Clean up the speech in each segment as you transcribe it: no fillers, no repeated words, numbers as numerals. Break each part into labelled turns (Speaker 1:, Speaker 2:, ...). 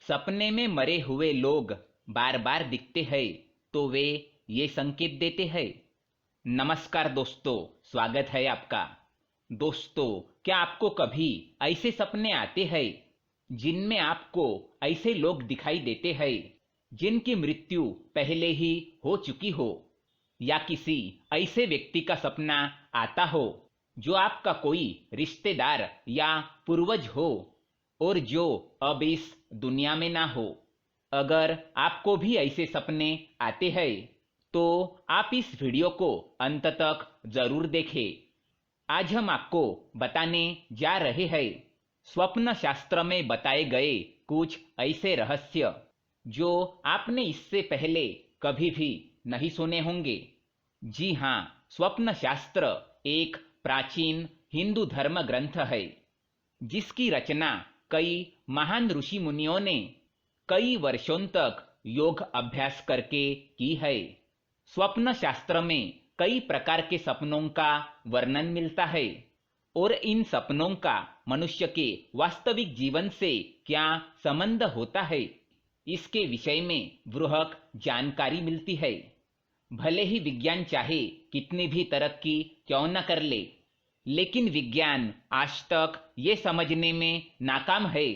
Speaker 1: सपने में मरे हुए लोग बार बार दिखते हैं तो वे ये संकेत देते हैं। नमस्कार दोस्तों, स्वागत है आपका। दोस्तों, क्या आपको कभी ऐसे सपने आते हैं जिनमें आपको ऐसे लोग दिखाई देते हैं जिनकी मृत्यु पहले ही हो चुकी हो, या किसी ऐसे व्यक्ति का सपना आता हो जो आपका कोई रिश्तेदार या पूर्वज हो और जो अब इस दुनिया में ना हो। अगर आपको भी ऐसे सपने आते हैं तो आप इस वीडियो को अंत तक जरूर देखें। आज हम आपको बताने जा रहे हैं स्वप्न शास्त्र में बताए गए कुछ ऐसे रहस्य जो आपने इससे पहले कभी भी नहीं सुने होंगे। जी हाँ, स्वप्न शास्त्र एक प्राचीन हिंदू धर्म ग्रंथ है जिसकी रचना कई महान ऋषि मुनियों ने कई वर्षों तक योग अभ्यास करके की है। स्वप्न शास्त्र में कई प्रकार के सपनों का वर्णन मिलता है और इन सपनों का मनुष्य के वास्तविक जीवन से क्या संबंध होता है, इसके विषय में बृहत जानकारी मिलती है। भले ही विज्ञान चाहे कितनी भी तरक्की क्यों न कर ले, लेकिन विज्ञान आज तक ये समझने में नाकाम है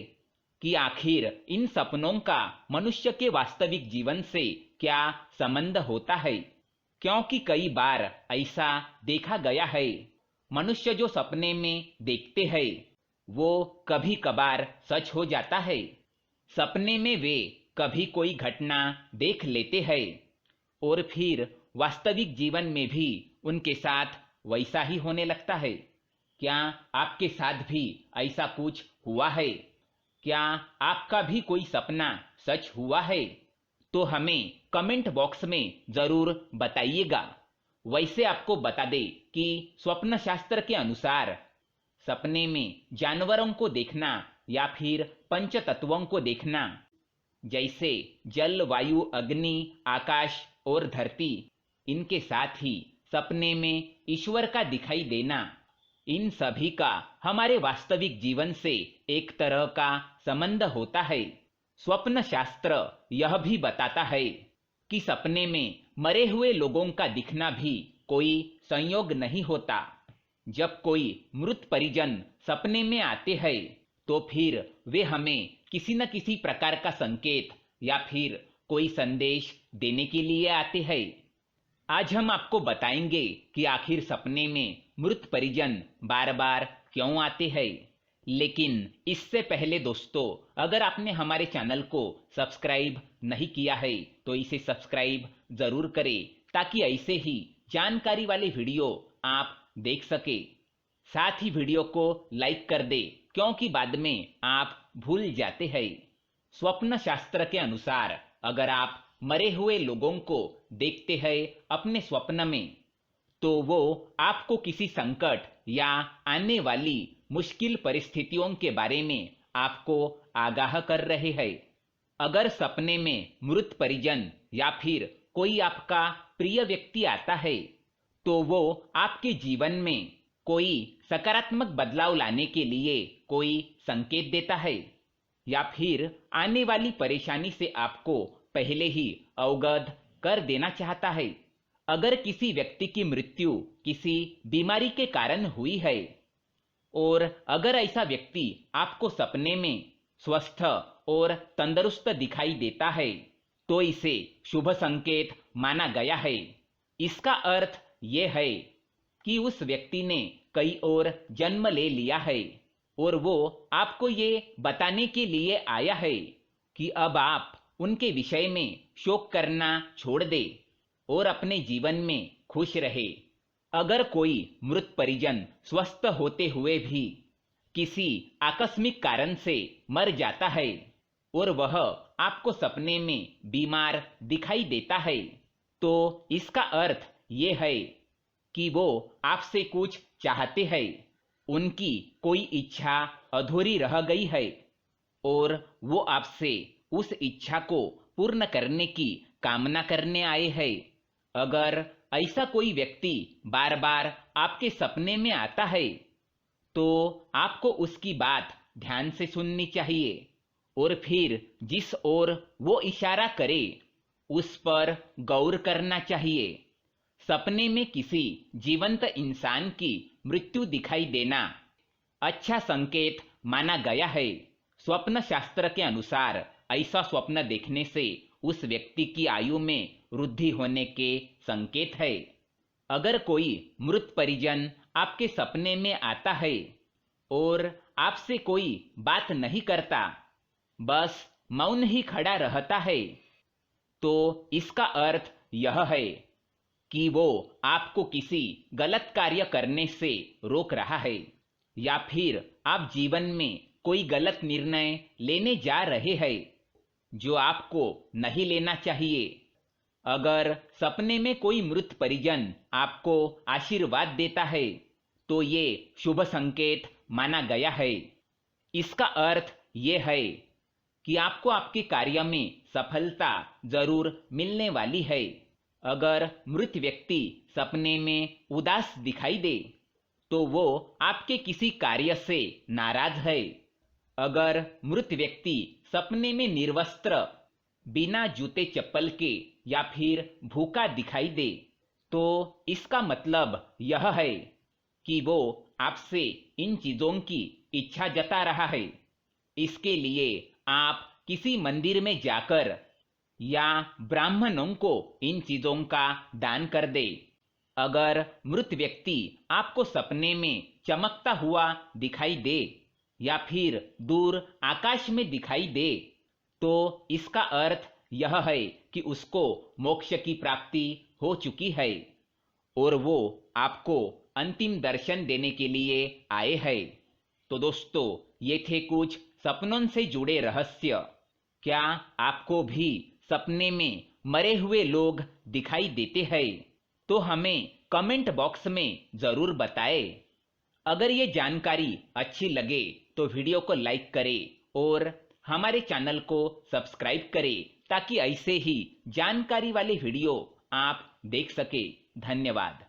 Speaker 1: कि आखिर इन सपनों का मनुष्य के वास्तविक जीवन से क्या संबंध होता है। क्योंकि कई बार ऐसा देखा गया है, मनुष्य जो सपने में देखते हैं वो कभी कभार सच हो जाता है। सपने में वे कभी कोई घटना देख लेते हैं और फिर वास्तविक जीवन में भी उनके साथ वैसा ही होने लगता है। क्या आपके साथ भी ऐसा कुछ हुआ है? क्या आपका भी कोई सपना सच हुआ है? तो हमें कमेंट बॉक्स में जरूर बताइएगा। वैसे आपको बता दे कि स्वप्न शास्त्र के अनुसार सपने में जानवरों को देखना या फिर पंच तत्वों को देखना, जैसे जल, वायु, अग्नि, आकाश और धरती, इनके साथ ही सपने में ईश्वर का दिखाई देना, इन सभी का हमारे वास्तविक जीवन से एक तरह का संबंध होता है। स्वप्न शास्त्र यह भी बताता है कि सपने में मरे हुए लोगों का दिखना भी कोई संयोग नहीं होता। जब कोई मृत परिजन सपने में आते हैं तो फिर वे हमें किसी न किसी प्रकार का संकेत या फिर कोई संदेश देने के लिए आते हैं। आज हम आपको बताएंगे कि आखिर सपने में मृत परिजन बार बार क्यों आते हैं। लेकिन इससे पहले दोस्तों, अगर आपने हमारे चैनल को सब्सक्राइब नहीं किया है तो इसे सब्सक्राइब जरूर करें ताकि ऐसे ही जानकारी वाले वीडियो आप देख सके। साथ ही वीडियो को लाइक कर दे क्योंकि बाद में आप भूल जाते हैं। स्वप्न शास्त्र के अनुसार अगर आप मरे हुए लोगों को देखते हैं अपने स्वप्न में तो वो आपको किसी संकट या आने वाली मुश्किल परिस्थितियों के बारे में आपको आगाह कर रहे हैं। अगर सपने में मृत परिजन या फिर कोई आपका प्रिय व्यक्ति आता है तो वो आपके जीवन में कोई सकारात्मक बदलाव लाने के लिए कोई संकेत देता है या फिर आने वाली परेशानी से आपको पहले ही अवगत कर देना चाहता है। अगर किसी व्यक्ति की मृत्यु किसी बीमारी के कारण हुई है और अगर ऐसा व्यक्ति आपको सपने में स्वस्थ और तंदुरुस्त दिखाई देता है तो इसे शुभ संकेत माना गया है। इसका अर्थ ये है कि उस व्यक्ति ने कई और जन्म ले लिया है और वो आपको ये बताने के लिए आया है कि अब आप उनके विषय में शोक करना छोड़ दे और अपने जीवन में खुश रहे। अगर कोई मृत परिजन स्वस्थ होते हुए भी किसी आकस्मिक कारण से मर जाता है और वह आपको सपने में बीमार दिखाई देता है तो इसका अर्थ ये है कि वो आपसे कुछ चाहते हैं, उनकी कोई इच्छा अधूरी रह गई है और वो आपसे उस इच्छा को पूर्ण करने की कामना करने आए हैं। अगर ऐसा कोई व्यक्ति बार बार आपके सपने में आता है तो आपको उसकी बात ध्यान से सुननी चाहिए और फिर जिस ओर वो इशारा करे उस पर गौर करना चाहिए। सपने में किसी जीवंत इंसान की मृत्यु दिखाई देना अच्छा संकेत माना गया है। स्वप्न शास्त्र के अनुसार ऐसा स्वप्न देखने से उस व्यक्ति की आयु में वृद्धि होने के संकेत है। अगर कोई मृत परिजन आपके सपने में आता है और आपसे कोई बात नहीं करता, बस मौन ही खड़ा रहता है, तो इसका अर्थ यह है कि वो आपको किसी गलत कार्य करने से रोक रहा है या फिर आप जीवन में कोई गलत निर्णय लेने जा रहे हैं जो आपको नहीं लेना चाहिए। अगर सपने में कोई मृत परिजन आपको आशीर्वाद देता है तो ये शुभ संकेत माना गया है। इसका अर्थ ये है कि आपको आपके कार्य में सफलता जरूर मिलने वाली है। अगर मृत व्यक्ति सपने में उदास दिखाई दे तो वो आपके किसी कार्य से नाराज है। अगर मृत व्यक्ति सपने में निर्वस्त्र, बिना जूते चप्पल के या फिर भूखा दिखाई दे तो इसका मतलब यह है कि वो आपसे इन चीजों की इच्छा जता रहा है। इसके लिए आप किसी मंदिर में जाकर या ब्राह्मणों को इन चीजों का दान कर दे। अगर मृत व्यक्ति आपको सपने में चमकता हुआ दिखाई दे या फिर दूर आकाश में दिखाई दे तो इसका अर्थ यह है कि उसको मोक्ष की प्राप्ति हो चुकी है और वो आपको अंतिम दर्शन देने के लिए आए हैं। तो दोस्तों, ये थे कुछ सपनों से जुड़े रहस्य। क्या आपको भी सपने में मरे हुए लोग दिखाई देते हैं? तो हमें कमेंट बॉक्स में जरूर बताएं। अगर ये जानकारी अच्छी लगे तो वीडियो को लाइक करें और हमारे चैनल को सब्सक्राइब करें ताकि ऐसे ही जानकारी वाले वीडियो आप देख सके। धन्यवाद।